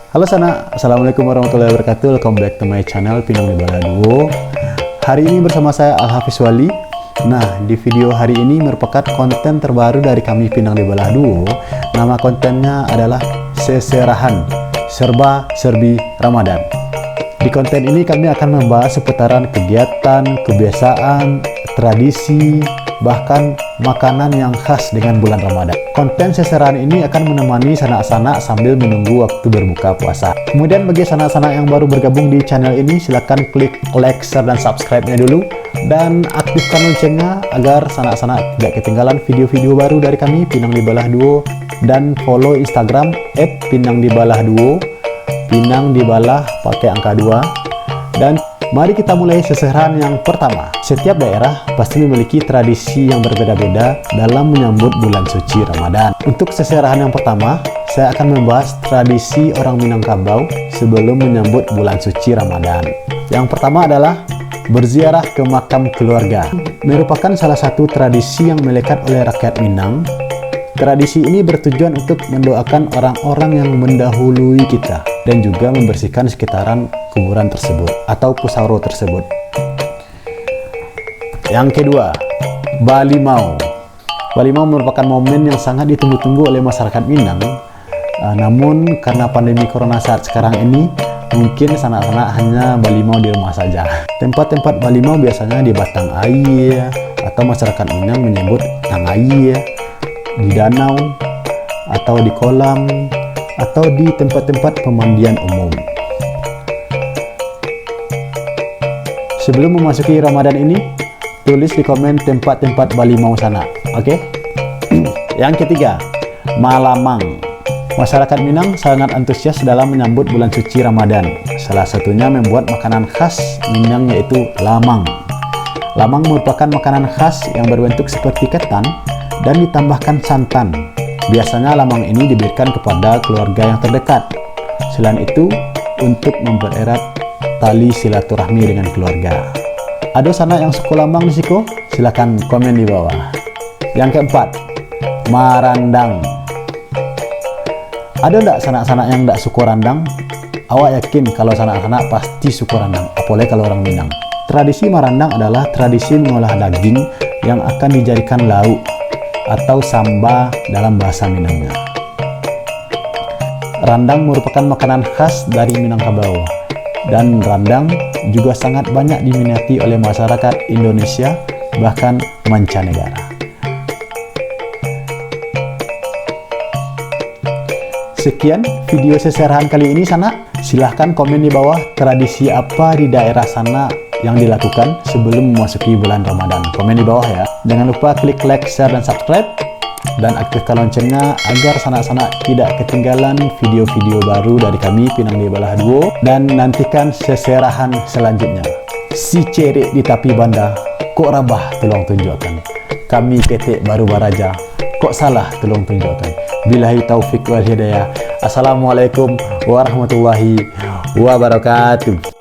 Halo Sana, Assalamualaikum warahmatullahi wabarakatuh. Welcome back to my channel Pinang di Bala Duo. Hari ini bersama saya Al-Hafiz Wali. Nah, di video hari ini merupakan konten terbaru dari kami Pinang di Bala Duo. Nama kontennya adalah Seserahan Serba-Serbi Ramadan. Di konten ini kami akan membahas seputaran kegiatan, kebiasaan, tradisi, bahkan makanan yang khas dengan bulan Ramadan. Konten seserahan ini akan menemani sanak-sanak sambil menunggu waktu berbuka puasa. Kemudian bagi sanak-sanak yang baru bergabung di channel ini, silahkan klik like, share, dan subscribe-nya dulu. Dan aktifkan loncengnya agar sanak-sanak tidak ketinggalan video-video baru dari kami, Pinang di Bala Duo. Dan follow Instagram @pinangdibalahduo, Pinang di Bala pakai angka 2. Dan mari kita mulai seserahan yang pertama. Setiap daerah pasti memiliki tradisi yang berbeda-beda dalam menyambut bulan suci Ramadan. Untuk seserahan yang pertama, saya akan membahas tradisi orang Minangkabau sebelum menyambut bulan suci Ramadan. Yang pertama adalah berziarah ke makam keluarga. Merupakan salah satu tradisi yang melekat oleh rakyat Minang. Tradisi ini bertujuan untuk mendoakan orang-orang yang mendahului kita dan juga membersihkan sekitaran kuburan tersebut atau pusaro tersebut. Yang kedua, Balimau. Balimau merupakan momen yang sangat ditunggu-tunggu oleh masyarakat Minang. Namun karena pandemi corona saat sekarang ini, mungkin sanak-sanak hanya Balimau di rumah saja. Tempat-tempat Balimau biasanya di batang air atau masyarakat Minang menyebut tang air, di danau atau di kolam atau di tempat-tempat pemandian umum. Sebelum memasuki Ramadan ini, tulis di komen tempat-tempat Balimau sana, oke? Yang ketiga, Malamang. Masyarakat Minang sangat antusias dalam menyambut bulan suci Ramadan. Salah satunya membuat makanan khas Minang yaitu lamang. Lamang merupakan makanan khas yang berbentuk seperti ketan dan ditambahkan santan. Biasanya lamang ini diberikan kepada keluarga yang terdekat. Selain itu, untuk mempererat tali silaturahmi dengan keluarga. Ada sana yang suka lamang di siko? Silakan komen di bawah. Yang keempat, marandang. Ada enggak sanak-sanak yang enggak suka randang? Awak yakin kalau sanak-sanak pasti suka randang, apalagi kalau orang Minang. Tradisi marandang adalah tradisi mengolah daging yang akan dijadikan lauk atau samba dalam bahasa Minangnya. Randang merupakan makanan khas dari Minangkabau, dan randang juga sangat banyak diminati oleh masyarakat Indonesia bahkan mancanegara. Sekian video seserahan kali ini sana. Silahkan komen di bawah tradisi apa di daerah sana yang dilakukan sebelum memasuki bulan Ramadan. Komen di bawah ya. Jangan lupa klik like, share, dan subscribe. Dan aktifkan loncengnya agar sanak-sanak tidak ketinggalan video-video baru dari kami Pinang di Bala Duo. Dan nantikan seserahan selanjutnya. Si cerik di tapi banda, kok rabah tolong tunjukkan. Kami ketik baru baraja, kok salah tolong tunjukkan. Billahi taufik wal hidayah. Assalamualaikum warahmatullahi wabarakatuh.